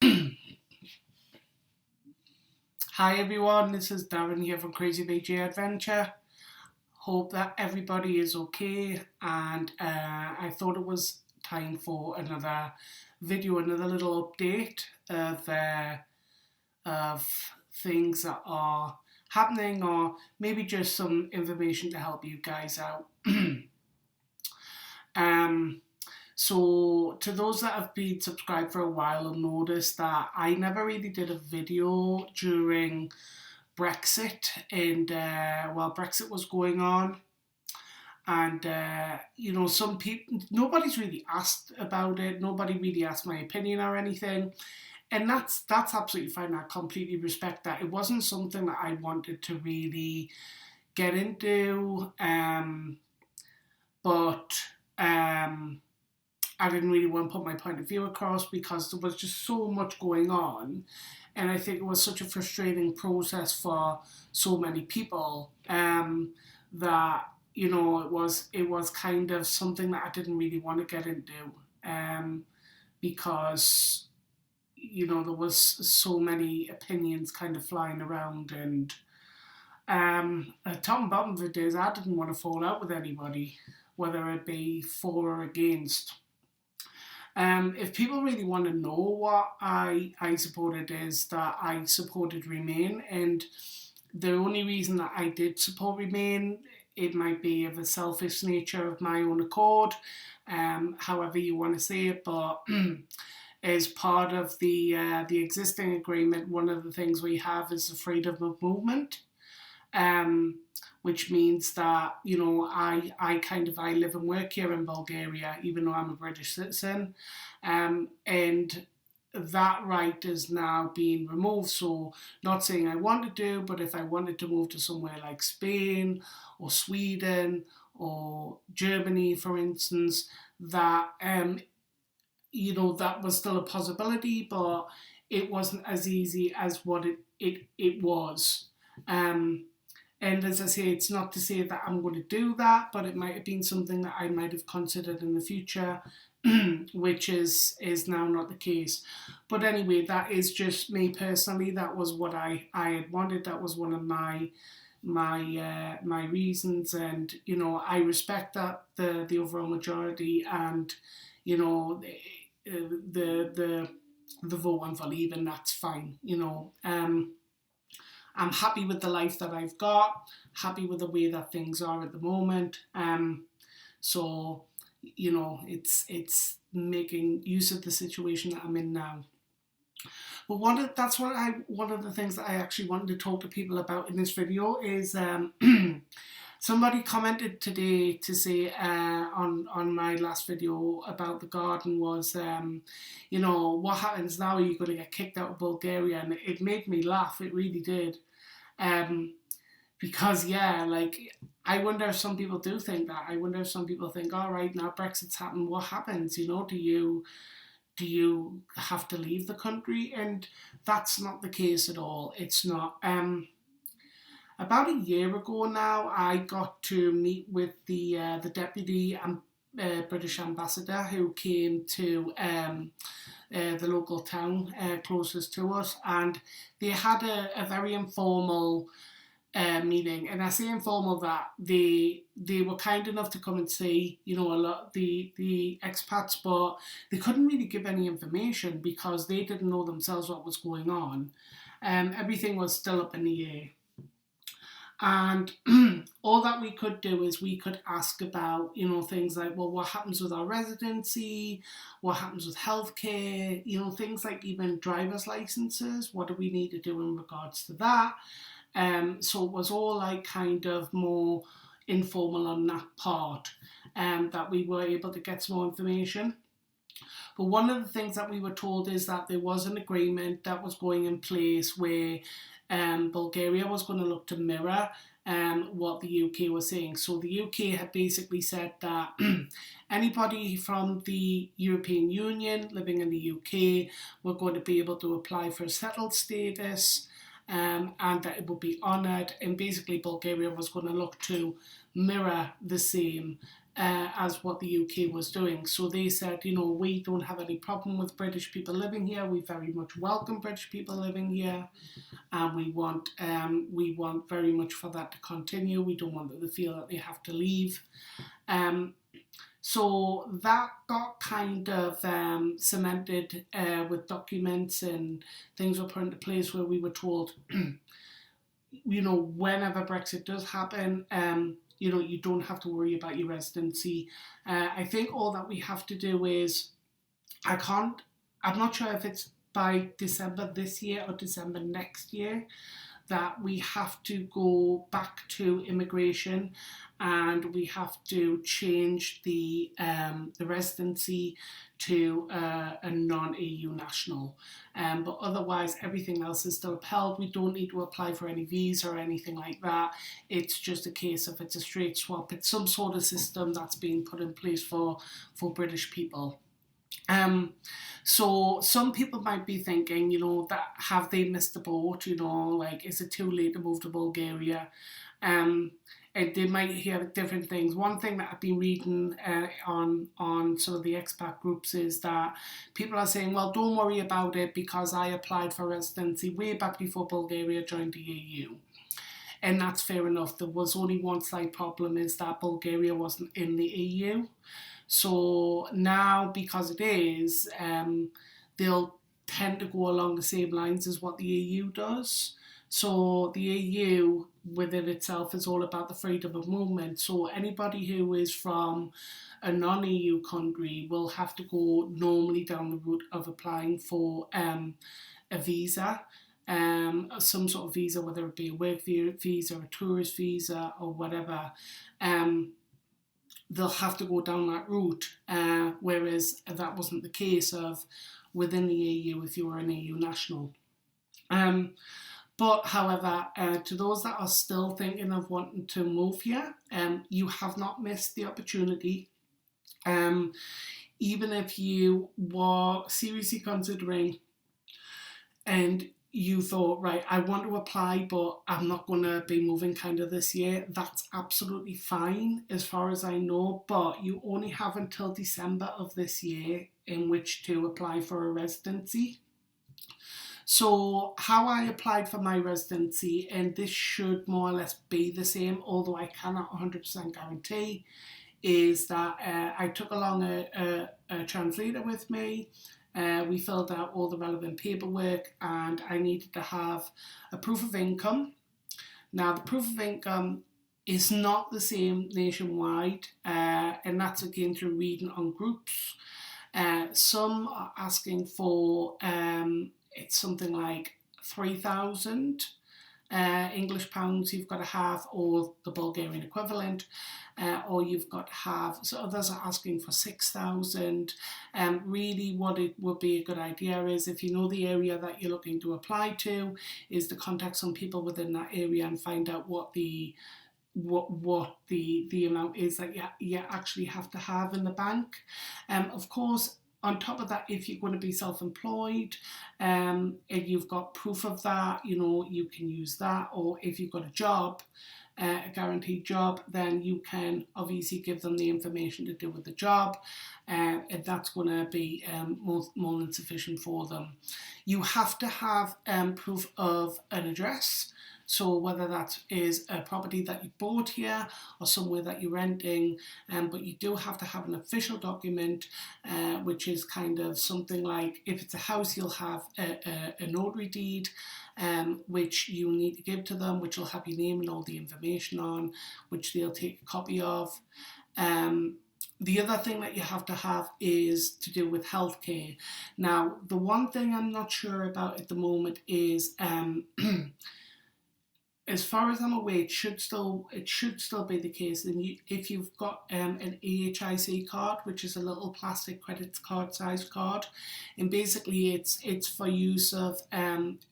Hi everyone, this is Darren here from Crazy VJ Adventure. Hope that everybody is okay, and I thought it was time for another video, another little update of things that are happening, or maybe just some information to help you guys out. um, So, to those that have been subscribed for a while will notice that I never really did a video during Brexit, and while Brexit was going on, and some people, nobody's really asked about it. Nobody really asked my opinion or anything, and that's absolutely fine. I completely respect that. It wasn't something that I wanted to really get into, but. I didn't really want to put my point of view across because there was just so much going on, and I think it was such a frustrating process for so many people, that it was kind of something that I didn't really want to get into, because there was so many opinions kind of flying around, and top and bottom of it is I didn't want to fall out with anybody, whether it be for or against. If people really want to know what I supported, is that I supported Remain, and the only reason that I did support Remain, it might be of a selfish nature of my own accord, however you want to say it, but as part of the existing agreement, one of the things we have is the freedom of movement. Um, which means that I live and work here in Bulgaria, even though I'm a British citizen, and that right is now being removed. So, not saying I want to do, but if I wanted to move to somewhere like Spain or Sweden or Germany, for instance, that that was still a possibility, but it wasn't as easy as what it was. Um, and as I say, it's not to say that I'm going to do that, but it might have been something that I might have considered in the future, which is now not the case. But anyway, that is just me personally. That was what I had wanted. That was one of my reasons, and I respect that the overall majority, and the vote on for leaving. That's fine. I'm happy with the life that I've got, happy with the way that things are at the moment. So it's making use of the situation that I'm in now. But one of the things that I actually wanted to talk to people about in this video is somebody commented today to say, on my last video about the garden, was what happens now? Are you going to get kicked out of Bulgaria? And it made me laugh. It really did. Um, because I wonder if some people do think that. I wonder if some people think, all right, now Brexit's happened, what happens? Do you have to leave the country? And that's not the case at all. It's not. About a year ago now, I got to meet with the deputy British ambassador, who came to the local town closest to us, and they had a very informal meeting. And I say informal that they were kind enough to come and see a lot of the expats, but they couldn't really give any information because they didn't know themselves what was going on. Everything was still up in the air. And all that we could do is we could ask about, things like, well, what happens with our residency? What happens with healthcare? Things like even driver's licenses. What do we need to do in regards to that? So it was all like kind of more informal on that part, that we were able to get some more information. But one of the things that we were told is that there was an agreement that was going in place where Bulgaria was going to look to mirror what the UK was saying. So the UK had basically said that anybody from the European Union living in the UK were going to be able to apply for a settled status, and that it would be honoured. And basically Bulgaria was going to look to mirror the same as what the UK was doing. So they said, you know, we don't have any problem with British people living here. We very much welcome British people living here, and we want very much for that to continue. We don't want them to feel that they have to leave. So that got kind of cemented with documents, and things were put into place where we were told, you know, whenever Brexit does happen, you know, you don't have to worry about your residency. I think all that we have to do is, I'm not sure if it's by December this year or December next year, that we have to go back to immigration and we have to change the residency to a non-EU national. But otherwise, everything else is still upheld. We don't need to apply for any visa or anything like that. It's just a case of, it's a straight swap. It's some sort of system that's being put in place for British people. So some people might be thinking, you know, that have they missed the boat? You know, like, is it too late to move to Bulgaria? And they might hear different things. One thing that I've been reading on some of the expat groups is that people are saying, well, don't worry about it because I applied for residency way back before Bulgaria joined the EU. And that's fair enough. There was only one slight problem, is that Bulgaria wasn't in the EU. So now, because it is, they'll tend to go along the same lines as what the EU does. So the EU within itself is all about the freedom of movement. So anybody who is from a non-EU country will have to go normally down the route of applying for a visa. Some sort of visa, whether it be a work visa, a tourist visa, or whatever. They'll have to go down that route, whereas that wasn't the case of within the EU if you were an EU national. But however, to those that are still thinking of wanting to move here, you have not missed the opportunity. Even if you were seriously considering and you thought, right, I want to apply, but I'm not going to be moving kind of this year, that's absolutely fine as far as I know, but you only have until December of this year in which to apply for a residency. So how I applied for my residency, and this should more or less be the same, although I cannot 100% guarantee, is that I took along a translator with me. We filled out all the relevant paperwork, and I needed to have a proof of income. Now, the proof of income is not the same nationwide, and that's again through reading on groups. Some are asking for, it's something like 3,000 English pounds you've got to have, or the Bulgarian equivalent, or you've got to have, so others are asking for 6,000. Really what it would be a good idea is, if you know the area that you're looking to apply to, is to contact some people within that area and find out what the amount is that you actually have to have in the bank. Of course, on top of that, if you're going to be self-employed and you've got proof of that, you know, you can use that. Or if you've got a job, a guaranteed job, then you can obviously give them the information to do with the job, and that's going to be more than sufficient for them. You have to have proof of an address. So whether that is a property that you bought here or somewhere that you're renting, but you do have to have an official document, which is kind of something like, if it's a house, you'll have a notary deed, which you need to give to them, which will have your name and all the information on, which they'll take a copy of. The other thing that you have to have is to do with healthcare. Now, the one thing I'm not sure about at the moment is, as far as I'm aware, it should still be the case. And if you've got an EHIC card, which is a little plastic credit card sized card, and basically it's for use of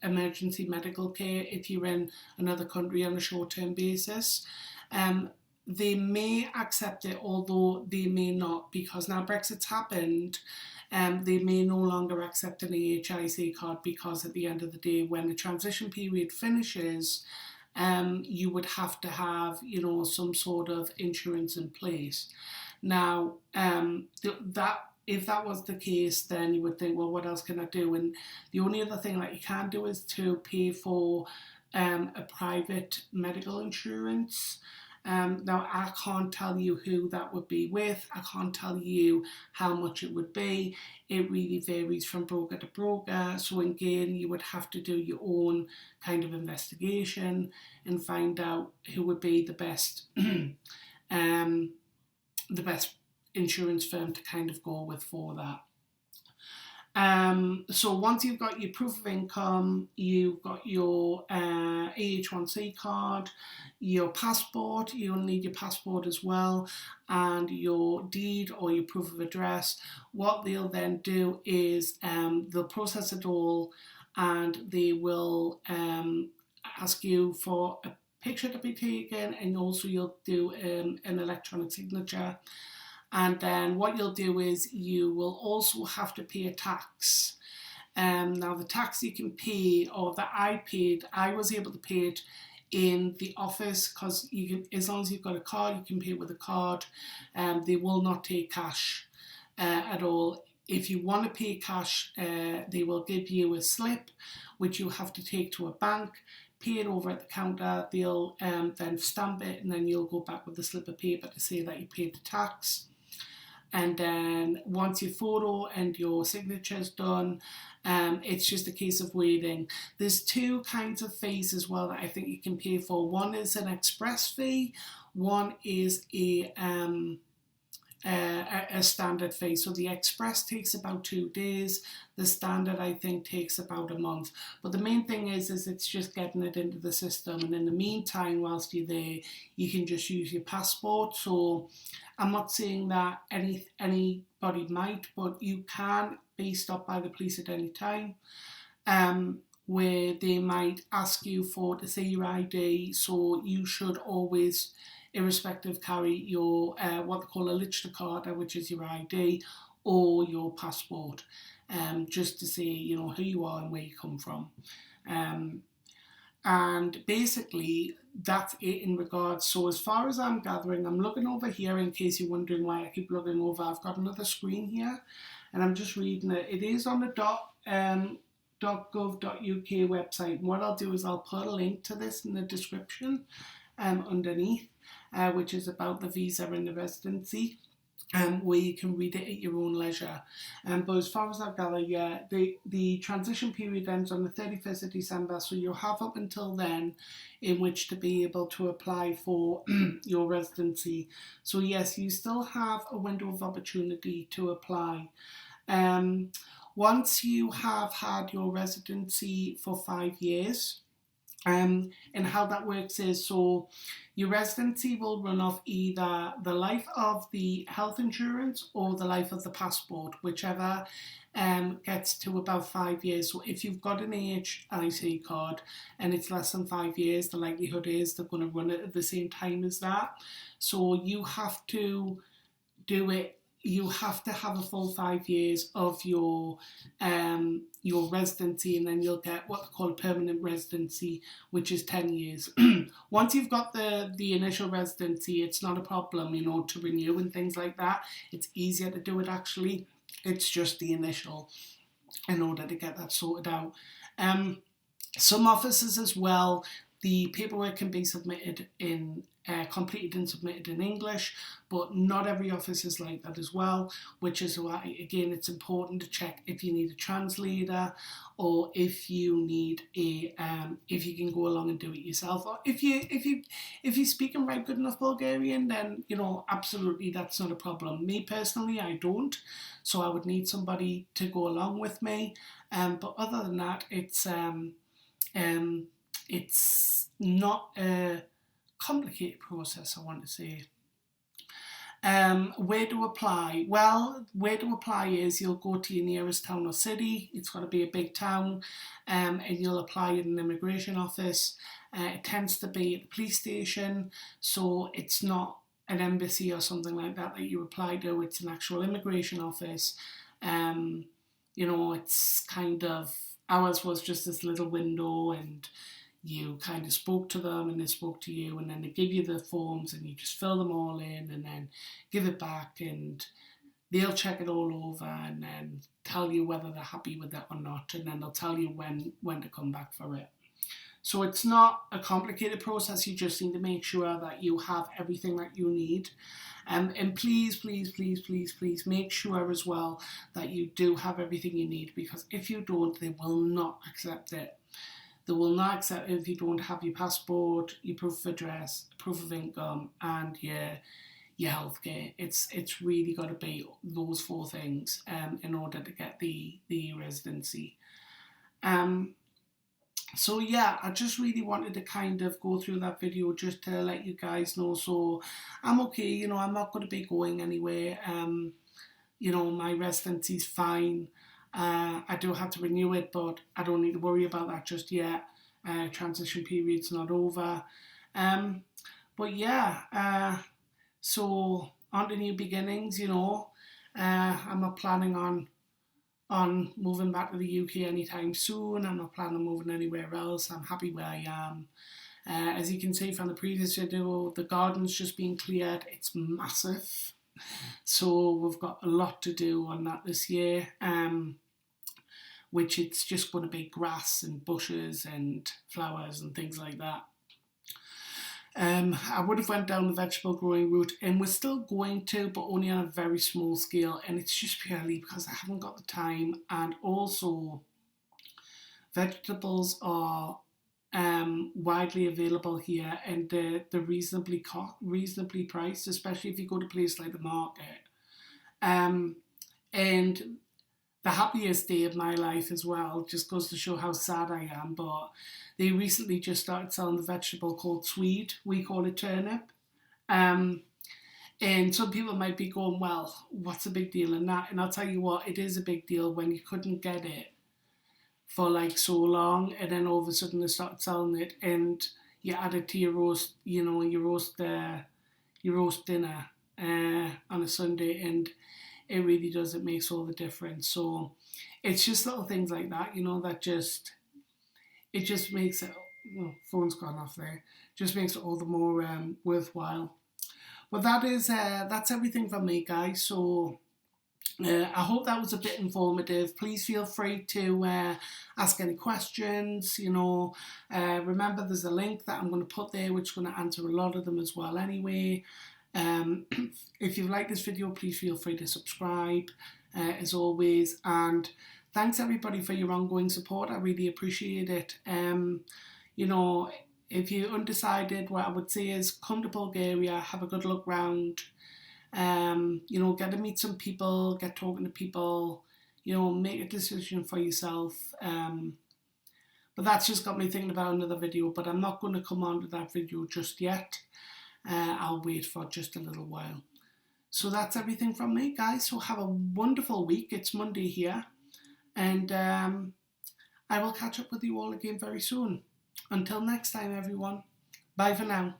emergency medical care if you're in another country on a short-term basis. They may accept it, although they may not, because now Brexit's happened. They may no longer accept an EHIC card, because at the end of the day, when the transition period finishes, you would have to have, you know, some sort of insurance in place. Now, that if that was the case, then you would think, well, what else can I do? And the only other thing that you can do is to pay for a private medical insurance. Now, I can't tell you who that would be with. I can't tell you how much it would be. It really varies from broker to broker. So again, you would have to do your own kind of investigation and find out who would be the best, the best insurance firm to kind of go with for that. So once you've got your proof of income, you've got your AH1C card, your passport, you'll need your passport as well, and your deed or your proof of address. What they'll then do is they'll process it all, and they will ask you for a picture to be taken, and also you'll do an electronic signature. And then what you'll do is you will also have to pay a tax. Now the tax you can pay, or that I paid, I was able to pay it in the office, because you can, as long as you've got a card, you can pay with a card. They will not take cash at all. If you want to pay cash, they will give you a slip, which you have to take to a bank, pay it over at the counter. They'll then stamp it, and then you'll go back with a slip of paper to say that you paid the tax. And then once your photo and your signature is done, it's just a case of waiting. There's two kinds of fees as well that I think you can pay for. One is an express fee. One is a standard fee. So the express takes about 2 days. The standard, I think, takes about a month. But the main thing is it's just getting it into the system. And in the meantime, whilst you're there, you can just use your passport. So I'm not saying that anybody might, but you can be stopped by the police at any time, where they might ask you to see your ID. So you should always, irrespective, carry your what they call a lichta card, which is your ID, or your passport, just to say, you know, who you are and where you come from. And basically, that's it in regards. So as far as I'm gathering, I'm looking over here, in case you're wondering why I keep looking over. I've got another screen here, and I'm just reading it. It is on the .gov.uk website. And what I'll do is I'll put a link to this in the description underneath, which is about the visa and the residency, where you can read it at your own leisure. But as far as I gather, yeah, the transition period ends on the 31st of December, so you'll have up until then in which to be able to apply for your residency. So yes, you still have a window of opportunity to apply. Once you have had your residency for 5 years, and how that works is, so your residency will run off either the life of the health insurance or the life of the passport, whichever gets to about 5 years. So if you've got an AHIC card and it's less than 5 years, the likelihood is they're going to run it at the same time as that. So you have to do it. You have to have a full 5 years of your residency, and then you'll get what they call a permanent residency, which is 10 years. Once you've got the initial residency, it's not a problem, you know, to renew and things like that. It's easier to do it, actually. It's just the initial, in order to get that sorted out. Some offices as well, the paperwork can be submitted in completed and submitted in English, but not every office is like that as well, which is why, again, it's important to check if you need a translator, or if you need if you can go along and do it yourself, or if you speak and write good enough Bulgarian, then, you know, absolutely, that's not a problem. Me personally, I don't, so I would need somebody to go along with me. But other than that, it's not a complicated process, I want to say. Where to apply? Well, where to apply is you'll go to your nearest town or city. It's got to be a big town, and you'll apply at an immigration office. It tends to be at the police station, so it's not an embassy or something like that you apply to. It's an actual immigration office. You know, it's kind of, ours was just this little window, and you kind of spoke to them and they spoke to you, and then they give you the forms and you just fill them all in and then give it back, and they'll check it all over and then tell you whether they're happy with it or not, and then they'll tell you when to come back for it. So it's not a complicated process. You just need to make sure that you have everything that you need. And please, please, please, please, please make sure as well that you do have everything you need, because if you don't, they will not accept it. They will not accept it if you don't have your passport, your proof of address, proof of income, and your healthcare. It's really got to be those 4 things in order to get the residency. So yeah, I just really wanted to kind of go through that video just to let you guys know. So I'm okay, you know, I'm not going to be going anywhere. You know, my residency's fine. I do have to renew it, but I don't need to worry about that just yet. Transition period's not over. But yeah, so on to new beginnings, you know. I'm not planning on moving back to the UK anytime soon. I'm not planning on moving anywhere else. I'm happy where I am. As you can see from the previous video, the garden's just been cleared. It's massive. So we've got a lot to do on that this year, which it's just going to be grass and bushes and flowers and things like that. I would have went down the vegetable growing route, and we're still going to, but only on a very small scale, and it's just purely because I haven't got the time, and also vegetables are widely available here, and they're reasonably priced, especially if you go to a place like the market. And the happiest day of my life as well, just goes to show how sad I am, but they recently just started selling the vegetable called swede. We call it turnip. And some people might be going, well, what's the big deal in that? And I'll tell you what, it is a big deal when you couldn't get it for like so long, and then all of a sudden they started selling it, and you add it to your roast, you know, your roast dinner on a Sunday, and it really does, it makes all the difference. So it's just little things like that, you know, that just, it just makes it, oh, phone's gone off there, just makes it all the more worthwhile. But that's everything from me, guys. So I hope that was a bit informative. Please feel free to ask any questions, you know. Remember, there's a link that I'm going to put there which is going to answer a lot of them as well anyway. If you like this video, please feel free to subscribe as always, and thanks everybody for your ongoing support. I really appreciate it. You know, if you're undecided, what I would say is come to Bulgaria, have a good look round, you know, get to meet some people, get talking to people, you know, make a decision for yourself. But that's just got me thinking about another video, but I'm not going to come on to that video just yet. I'll wait for just a little while. So that's everything from me, guys. So have a wonderful week. It's Monday here. And I will catch up with you all again very soon. Until next time, everyone. Bye for now.